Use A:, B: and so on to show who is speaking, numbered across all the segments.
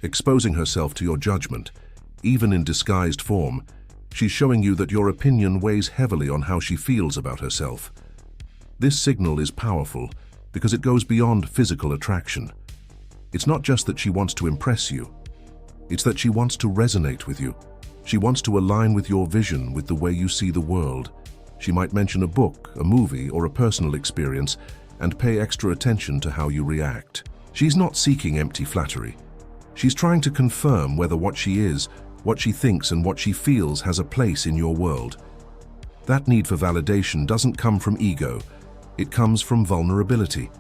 A: exposing herself to your judgment. Even in disguised form, she's showing you that your opinion weighs heavily on how she feels about herself. This signal is powerful because it goes beyond physical attraction. It's not just that she wants to impress you. It's that she wants to resonate with you. She wants to align with your vision, with the way you see the world. She might mention a book, a movie, or a personal experience and pay extra attention to how you react. She's not seeking empty flattery. She's trying to confirm whether what she is, what she thinks, and what she feels has a place in your world. That need for validation doesn't come from ego. It comes from vulnerability.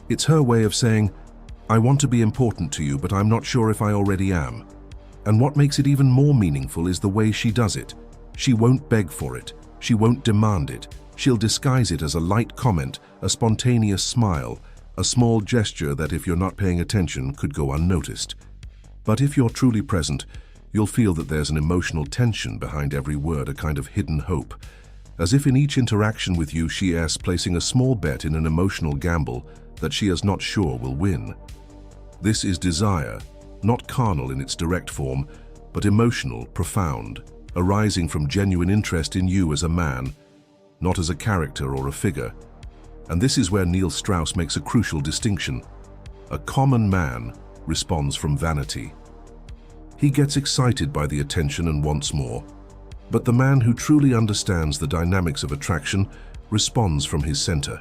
A: It's her way of saying, I want to be important to you, but I'm not sure if I already am. And what makes it even more meaningful is the way she does it. She won't beg for it. She won't demand it. She'll disguise it as a light comment, a spontaneous smile, a small gesture that, if you're not paying attention, could go unnoticed. But if you're truly present, you'll feel that there's an emotional tension behind every word, a kind of hidden hope. As if in each interaction with you, she is placing a small bet in an emotional gamble that she is not sure will win. This is desire, not carnal in its direct form, but emotional, profound, arising from genuine interest in you as a man, not as a character or a figure. And this is where Neil Strauss makes a crucial distinction. A common man responds from vanity. He gets excited by the attention and wants more. But the man who truly understands the dynamics of attraction responds from his center.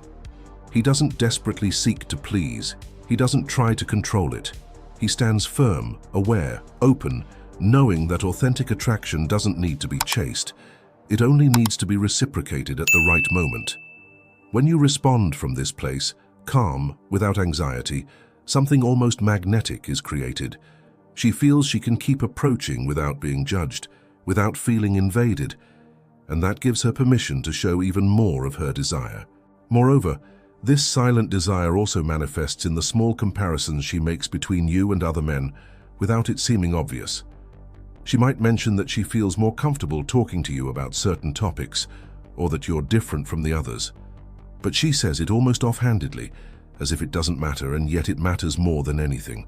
A: He doesn't desperately seek to please. He doesn't try to control it. He stands firm, aware, open, knowing that authentic attraction doesn't need to be chased. It only needs to be reciprocated at the right moment. When you respond from this place, calm, without anxiety, something almost magnetic is created. She feels she can keep approaching without being judged, without feeling invaded, and that gives her permission to show even more of her desire. Moreover, this silent desire also manifests in the small comparisons she makes between you and other men, without it seeming obvious. She might mention that she feels more comfortable talking to you about certain topics, or that you're different from the others. But she says it almost offhandedly, as if it doesn't matter, and yet it matters more than anything.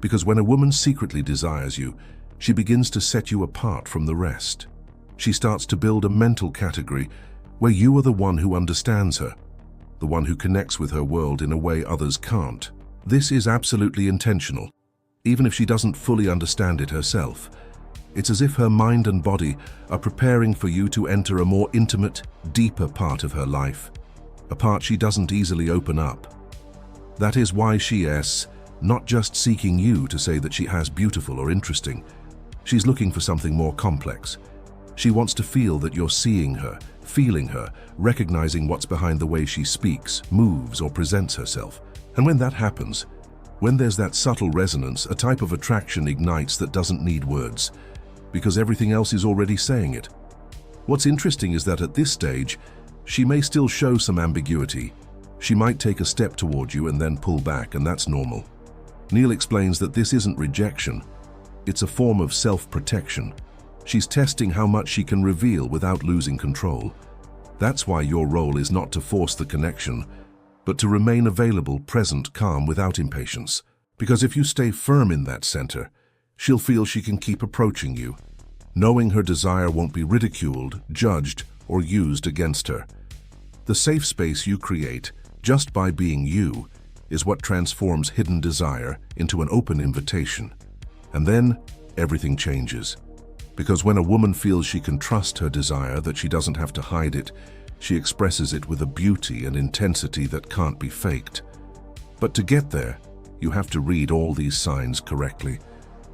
A: Because when a woman secretly desires you, she begins to set you apart from the rest. She starts to build a mental category where you are the one who understands her, the one who connects with her world in a way others can't. This is absolutely intentional, even if she doesn't fully understand it herself. It's as if her mind and body are preparing for you to enter a more intimate, deeper part of her life, a part she doesn't easily open up. That is why she is not just seeking you to say that she has beautiful or interesting. She's looking for something more complex. She wants to feel that you're seeing her, feeling her, recognizing what's behind the way she speaks, moves, or presents herself. And when that happens, when there's that subtle resonance, a type of attraction ignites that doesn't need words, because everything else is already saying it. What's interesting is that at this stage, she may still show some ambiguity. She might take a step toward you and then pull back, and that's normal. Neil explains that this isn't rejection. It's a form of self-protection. She's testing how much she can reveal without losing control. That's why your role is not to force the connection, but to remain available, present, calm, without impatience. Because if you stay firm in that center, she'll feel she can keep approaching you, knowing her desire won't be ridiculed, judged, or used against her. The safe space you create, just by being you, is what transforms hidden desire into an open invitation. And then, everything changes. Because when a woman feels she can trust her desire, that she doesn't have to hide it, she expresses it with a beauty and intensity that can't be faked. But to get there, you have to read all these signs correctly,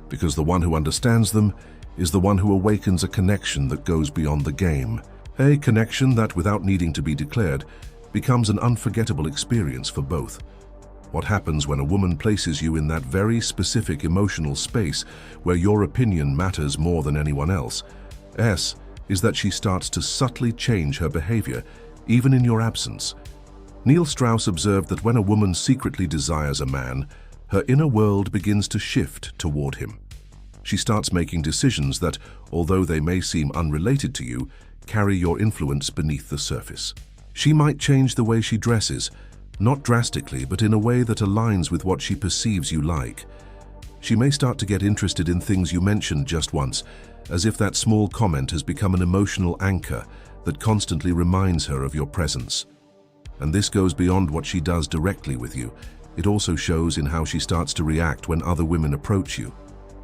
A: because the one who understands them is the one who awakens a connection that goes beyond the game. A connection that, without needing to be declared, becomes an unforgettable experience for both. What happens when a woman places you in that very specific emotional space where your opinion matters more than anyone else, is that she starts to subtly change her behavior, even in your absence. Neil Strauss observed that when a woman secretly desires a man, her inner world begins to shift toward him. She starts making decisions that, although they may seem unrelated to you, carry your influence beneath the surface. She might change the way she dresses, not drastically, but in a way that aligns with what she perceives you like. She may start to get interested in things you mentioned just once, as if that small comment has become an emotional anchor that constantly reminds her of your presence. And this goes beyond what she does directly with you. It also shows in how she starts to react when other women approach you.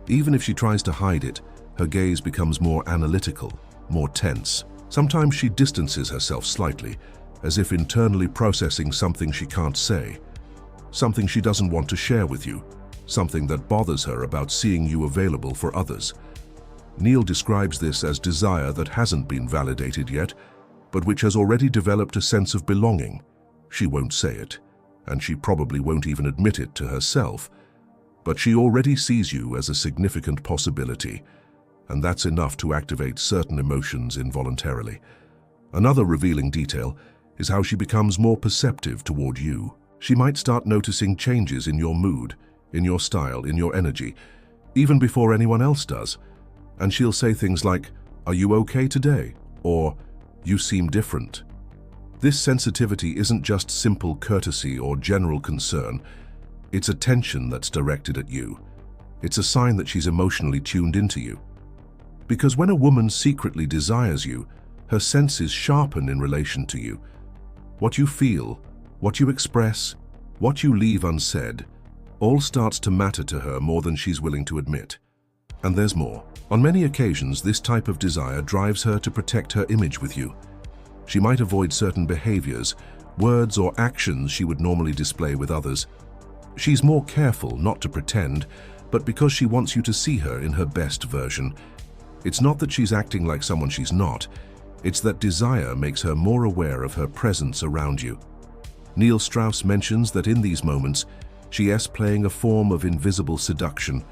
A: Even if she tries to hide it, her gaze becomes more analytical, more tense. Sometimes she distances herself slightly, as if internally processing something she can't say, something she doesn't want to share with you, something that bothers her about seeing you available for others. Neil describes this as desire that hasn't been validated yet, but which has already developed a sense of belonging. She won't say it, and she probably won't even admit it to herself, but she already sees you as a significant possibility, and that's enough to activate certain emotions involuntarily. Another revealing detail is how she becomes more perceptive toward you. She might start noticing changes in your mood, in your style, in your energy, even before anyone else does. And she'll say things like, "Are you okay today?" or "You seem different." This sensitivity isn't just simple courtesy or general concern. It's attention that's directed at you. It's a sign that she's emotionally tuned into you. Because when a woman secretly desires you, her senses sharpen in relation to you. What you feel, what you express, what you leave unsaid, all starts to matter to her more than she's willing to admit. And there's more. On many occasions, this type of desire drives her to protect her image with you. She might avoid certain behaviors, words or actions she would normally display with others. She's more careful not to pretend, but because she wants you to see her in her best version. It's not that she's acting like someone she's not, it's that desire makes her more aware of her presence around you. Neil Strauss mentions that in these moments, she's playing a form of invisible seduction,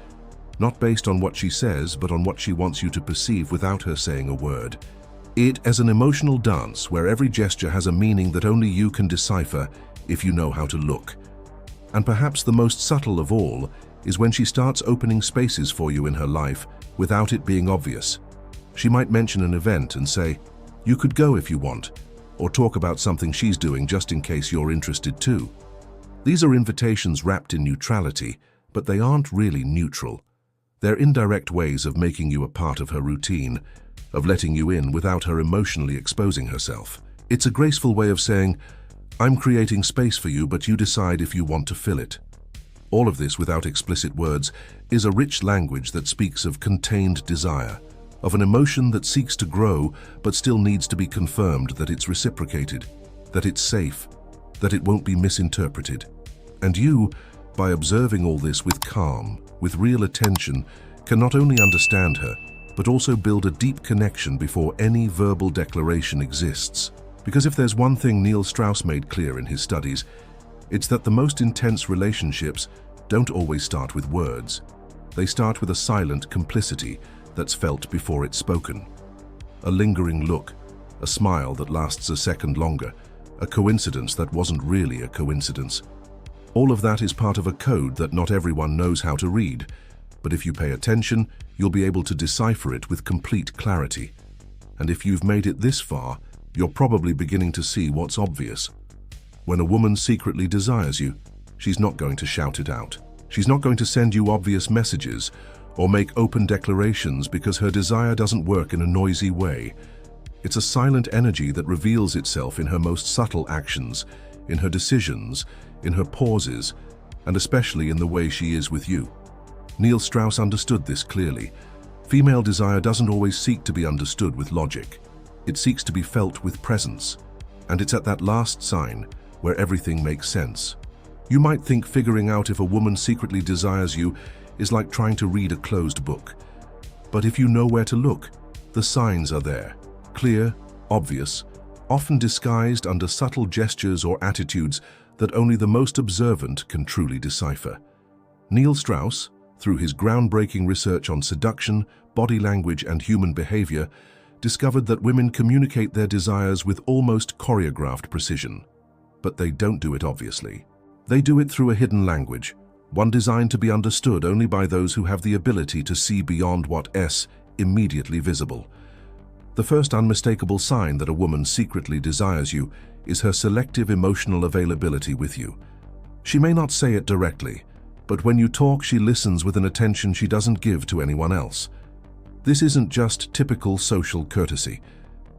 A: not based on what she says, but on what she wants you to perceive without her saying a word. It as an emotional dance where every gesture has a meaning that only you can decipher if you know how to look. And perhaps the most subtle of all is when she starts opening spaces for you in her life without it being obvious. She might mention an event and say, "You could go if you want," or talk about something she's doing just in case you're interested too. These are invitations wrapped in neutrality, but they aren't really neutral. They're indirect ways of making you a part of her routine, of letting you in without her emotionally exposing herself. It's a graceful way of saying, "I'm creating space for you, but you decide if you want to fill it." All of this, without explicit words, is a rich language that speaks of contained desire, of an emotion that seeks to grow but still needs to be confirmed that it's reciprocated, that it's safe, that it won't be misinterpreted. And you, by observing all this with calm, with real attention, can not only understand her, but also build a deep connection before any verbal declaration exists. Because if there's one thing Neil Strauss made clear in his studies, it's that the most intense relationships don't always start with words. They start with a silent complicity that's felt before it's spoken. A lingering look, a smile that lasts a second longer, a coincidence that wasn't really a coincidence. All of that is part of a code that not everyone knows how to read, but if you pay attention, you'll be able to decipher it with complete clarity. And if you've made it this far, you're probably beginning to see what's obvious. When a woman secretly desires you, she's not going to shout it out. She's not going to send you obvious messages or make open declarations because her desire doesn't work in a noisy way. It's a silent energy that reveals itself in her most subtle actions, in her decisions, in her pauses, and especially in the way she is with you. Neil Strauss understood this clearly. Female desire doesn't always seek to be understood with logic. It seeks to be felt with presence. And it's at that last sign where everything makes sense. You might think figuring out if a woman secretly desires you is like trying to read a closed book. But if you know where to look, the signs are there, clear, obvious, often disguised under subtle gestures or attitudes that only the most observant can truly decipher. Neil Strauss, through his groundbreaking research on seduction, body language, and human behavior, discovered that women communicate their desires with almost choreographed precision. But they don't do it obviously. They do it through a hidden language, one designed to be understood only by those who have the ability to see beyond what is immediately visible. The first unmistakable sign that a woman secretly desires you is her selective emotional availability with you. She may not say it directly, But when you talk, she listens with an attention she doesn't give to anyone else. This isn't just typical social courtesy.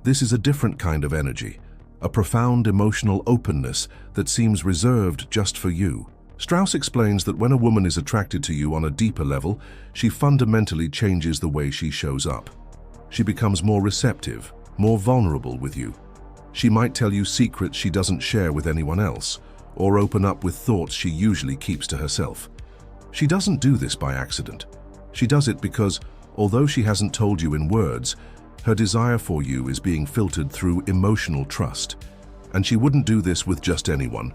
A: This is a different kind of energy, a profound emotional openness that seems reserved just for you. Strauss explains that when a woman is attracted to you on a deeper level, she fundamentally changes the way she shows up. She becomes more receptive, more vulnerable with you. She might tell you secrets she doesn't share with anyone else, or open up with thoughts she usually keeps to herself. She doesn't do this by accident. She does it because, although she hasn't told you in words, her desire for you is being filtered through emotional trust. And she wouldn't do this with just anyone.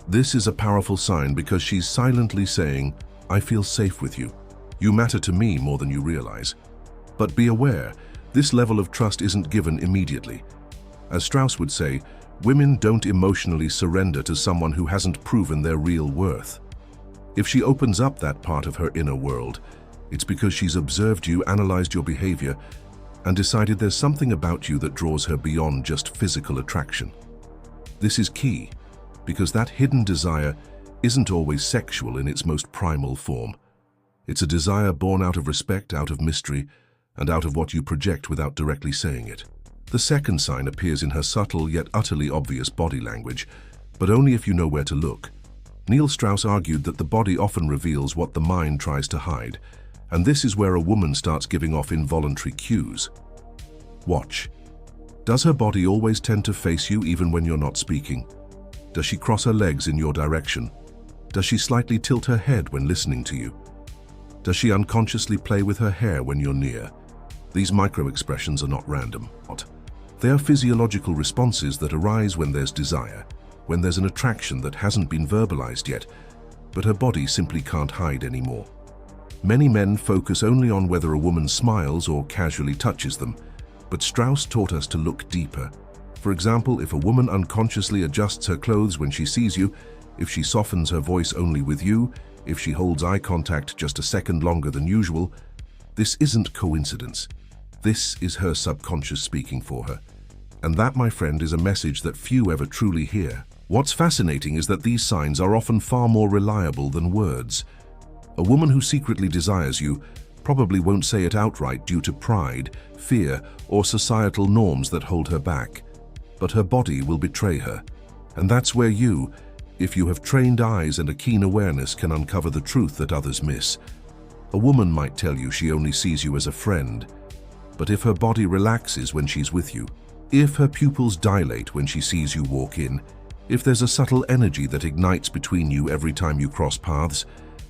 A: This is a powerful sign because she's silently saying, "I feel safe with you. You matter to me more than you realize." But be aware, this level of trust isn't given immediately. As Strauss would say, women don't emotionally surrender to someone who hasn't proven their real worth. If she opens up that part of her inner world, it's because she's observed you, analyzed your behavior, and decided there's something about you that draws her beyond just physical attraction. This is key, because that hidden desire isn't always sexual in its most primal form. It's a desire born out of respect, out of mystery, and out of what you project without directly saying it. The second sign appears in her subtle yet utterly obvious body language, but only if you know where to look. Neil Strauss argued that the body often reveals what the mind tries to hide, and this is where a woman starts giving off involuntary cues. Watch. Does her body always tend to face you even when you're not speaking? Does she cross her legs in your direction? Does she slightly tilt her head when listening to you? Does she unconsciously play with her hair when you're near? These micro-expressions are not random. They are physiological responses that arise when there's desire, when there's an attraction that hasn't been verbalized yet, but her body simply can't hide anymore. Many men focus only on whether a woman smiles or casually touches them, but Strauss taught us to look deeper. For example, if a woman unconsciously adjusts her clothes when she sees you, if she softens her voice only with you, if she holds eye contact just a second longer than usual, this isn't coincidence. This is her subconscious speaking for her. And that, my friend, is a message that few ever truly hear. What's fascinating is that these signs are often far more reliable than words. A woman who secretly desires you probably won't say it outright due to pride, fear, or societal norms that hold her back. But her body will betray her. And that's where you, if you have trained eyes and a keen awareness, can uncover the truth that others miss. A woman might tell you she only sees you as a friend, but if her body relaxes when she's with you, if her pupils dilate when she sees you walk in, if there's a subtle energy that ignites between you every time you cross paths,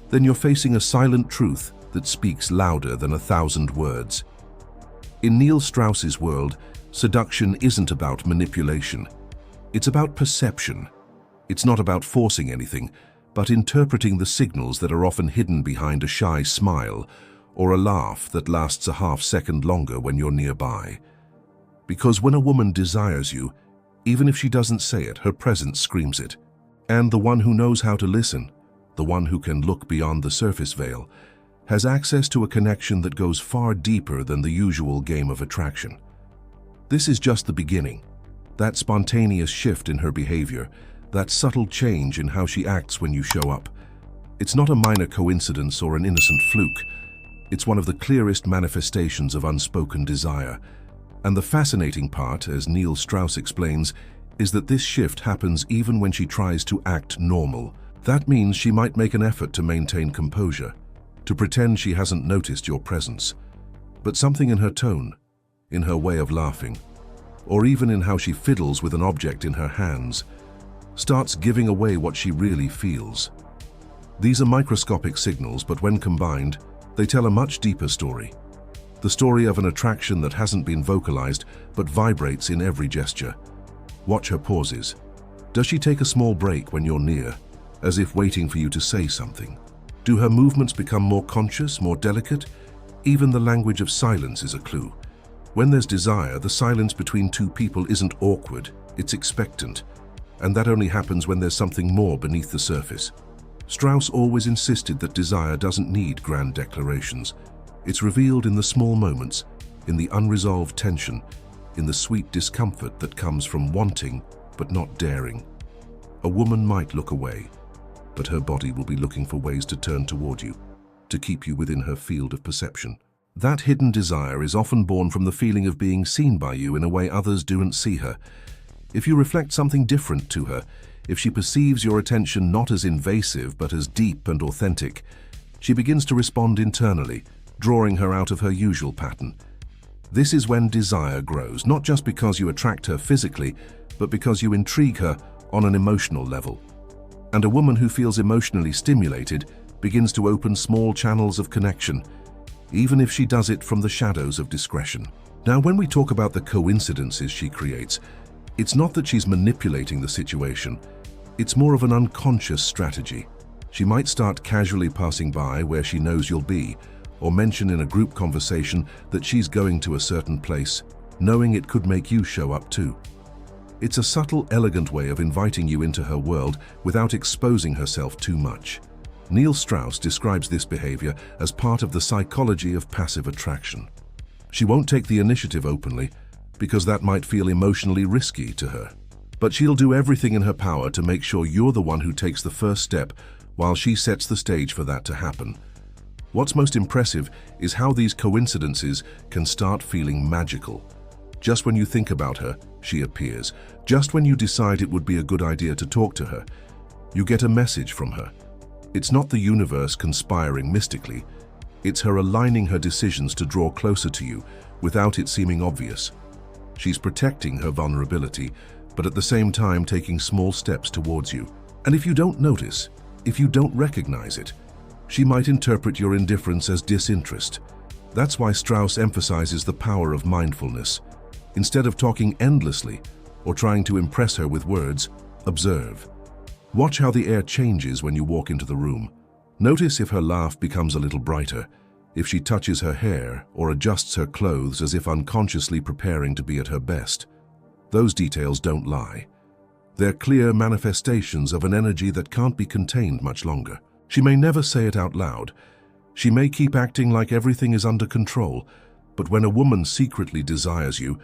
A: then you're facing a silent truth that speaks louder than 1,000 words. In Neil Strauss's world, seduction isn't about manipulation. It's about perception. It's not about forcing anything, but interpreting the signals that are often hidden behind a shy smile or a laugh that lasts a half-second longer when you're nearby. Because when a woman desires you, even if she doesn't say it, her presence screams it. And the one who knows how to listen, the one who can look beyond the surface veil, has access to a connection that goes far deeper than the usual game of attraction. This is just the beginning. That spontaneous shift in her behavior, that subtle change in how she acts when you show up. It's not a minor coincidence or an innocent fluke. It's one of the clearest manifestations of unspoken desire. And the fascinating part, as Neil Strauss explains, is that this shift happens even when she tries to act normal. That means she might make an effort to maintain composure, to pretend she hasn't noticed your presence. But something in her tone, in her way of laughing, or even in how she fiddles with an object in her hands, starts giving away what she really feels. These are microscopic signals, but when combined, they tell a much deeper story. The story of an attraction that hasn't been vocalized, but vibrates in every gesture. Watch her pauses. Does she take a small break when you're near, as if waiting for you to say something? Do her movements become more conscious, more delicate? Even the language of silence is a clue. When there's desire, the silence between two people isn't awkward, it's expectant. And that only happens when there's something more beneath the surface. Strauss always insisted that desire doesn't need grand declarations. It's revealed in the small moments, in the unresolved tension, in the sweet discomfort that comes from wanting but not daring. A woman might look away, but her body will be looking for ways to turn toward you, to keep you within her field of perception. That hidden desire is often born from the feeling of being seen by you in a way others don't see her. If you reflect something different to her, if she perceives your attention not as invasive but as deep and authentic, she begins to respond internally, drawing her out of her usual pattern. This is when desire grows, not just because you attract her physically, but because you intrigue her on an emotional level. And a woman who feels emotionally stimulated begins to open small channels of connection, even if she does it from the shadows of discretion. Now, when we talk about the coincidences she creates, it's not that she's manipulating the situation, it's more of an unconscious strategy. She might start casually passing by where she knows you'll be, or mention in a group conversation that she's going to a certain place, knowing it could make you show up too. It's a subtle, elegant way of inviting you into her world without exposing herself too much. Neil Strauss describes this behavior as part of the psychology of passive attraction. She won't take the initiative openly, because that might feel emotionally risky to her. But she'll do everything in her power to make sure you're the one who takes the first step while she sets the stage for that to happen. What's most impressive is how these coincidences can start feeling magical. Just when you think about her, she appears. Just when you decide it would be a good idea to talk to her, you get a message from her. It's not the universe conspiring mystically. It's her aligning her decisions to draw closer to you without it seeming obvious. She's protecting her vulnerability, but at the same time taking small steps towards you. And if you don't notice, if you don't recognize it, she might interpret your indifference as disinterest. That's why Strauss emphasizes the power of mindfulness. Instead of talking endlessly or trying to impress her with words, observe. Watch how the air changes when you walk into the room. Notice if her laugh becomes a little brighter, if she touches her hair or adjusts her clothes as if unconsciously preparing to be at her best. Those details don't lie. They're clear manifestations of an energy that can't be contained much longer. She may never say it out loud. She may keep acting like everything is under control, but when a woman secretly desires you,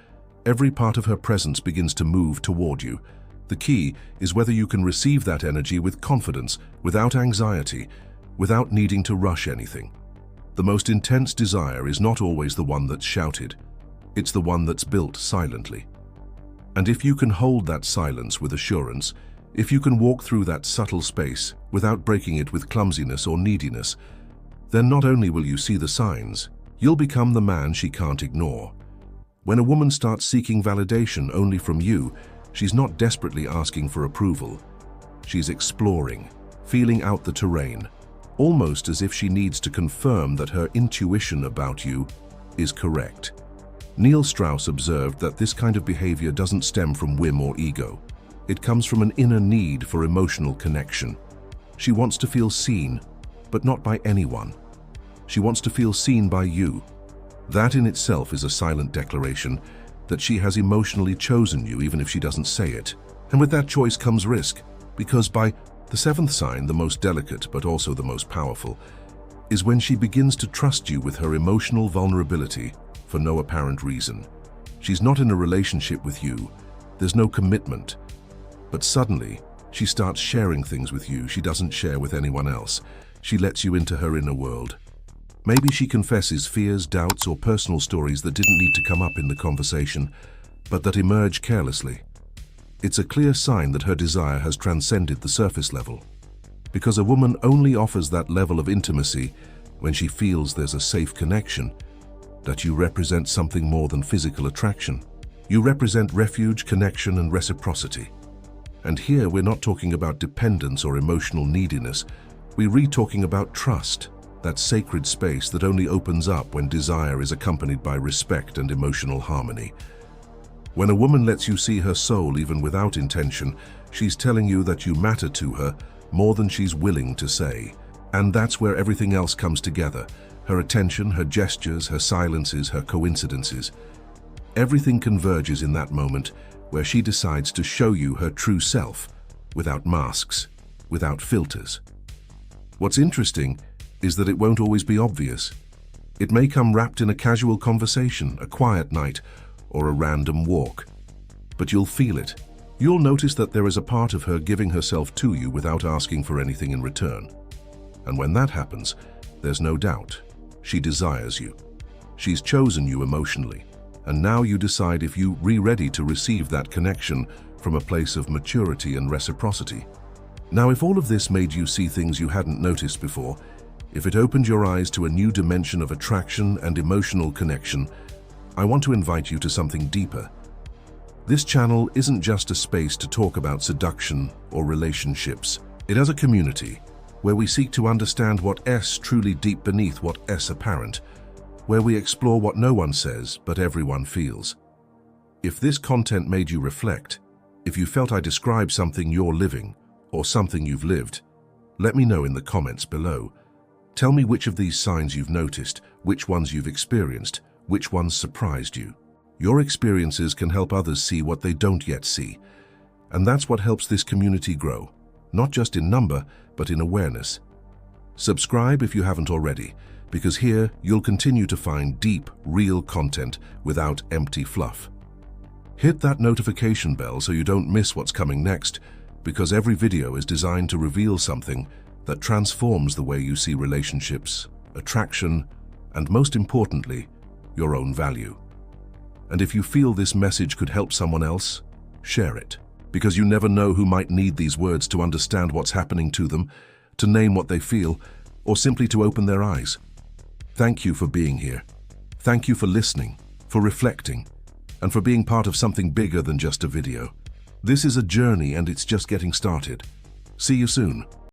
A: every part of her presence begins to move toward you. The key is whether you can receive that energy with confidence, without anxiety, without needing to rush anything. The most intense desire is not always the one that's shouted. It's the one that's built silently. And if you can hold that silence with assurance, if you can walk through that subtle space without breaking it with clumsiness or neediness, then not only will you see the signs, you'll become the man she can't ignore. When a woman starts seeking validation only from you, she's not desperately asking for approval. She's exploring, feeling out the terrain, almost as if she needs to confirm that her intuition about you is correct. Neil Strauss observed that this kind of behavior doesn't stem from whim or ego. It comes from an inner need for emotional connection. She wants to feel seen, but not by anyone. She wants to feel seen by you. That in itself is a silent declaration that she has emotionally chosen you, even if she doesn't say it. And with that choice comes risk, because by the seventh sign, the most delicate but also the most powerful, is when she begins to trust you with her emotional vulnerability for no apparent reason. She's not in a relationship with you. There's no commitment. But suddenly, she starts sharing things with you she doesn't share with anyone else. She lets you into her inner world. Maybe she confesses fears, doubts, or personal stories that didn't need to come up in the conversation, but that emerge carelessly. It's a clear sign that her desire has transcended the surface level. Because a woman only offers that level of intimacy when she feels there's a safe connection, that you represent something more than physical attraction. You represent refuge, connection, and reciprocity. And here we're not talking about dependence or emotional neediness. We're talking about trust, that sacred space that only opens up when desire is accompanied by respect and emotional harmony. When a woman lets you see her soul even without intention, she's telling you that you matter to her more than she's willing to say. And that's where everything else comes together. Her attention, her gestures, her silences, her coincidences. Everything converges in that moment where she decides to show you her true self, without masks, without filters. What's interesting is that it won't always be obvious. It may come wrapped in a casual conversation, a quiet night, or a random walk. But you'll feel it. You'll notice that there is a part of her giving herself to you without asking for anything in return. And when that happens, there's no doubt, she desires you. She's chosen you emotionally, and now you decide if you're ready to receive that connection from a place of maturity and reciprocity. Now, if all of this made you see things you hadn't noticed before, if it opened your eyes to a new dimension of attraction and emotional connection, I want to invite you to something deeper. This channel isn't just a space to talk about seduction or relationships. It is a community where we seek to understand what's truly deep beneath what's apparent, where we explore what no one says but everyone feels. If this content made you reflect, if you felt I described something you're living or something you've lived, let me know in the comments below. Tell me which of these signs you've noticed, which ones you've experienced, which ones surprised you. Your experiences can help others see what they don't yet see. And that's what helps this community grow, not just in number, but in awareness. Subscribe if you haven't already, because here you'll continue to find deep, real content without empty fluff. Hit that notification bell so you don't miss what's coming next, because every video is designed to reveal something that transforms the way you see relationships, attraction, and most importantly, your own value. And if you feel this message could help someone else, share it, because you never know who might need these words to understand what's happening to them, to name what they feel, or simply to open their eyes. Thank you for being here. Thank you for listening, for reflecting, and for being part of something bigger than just a video. This is a journey and it's just getting started. See you soon.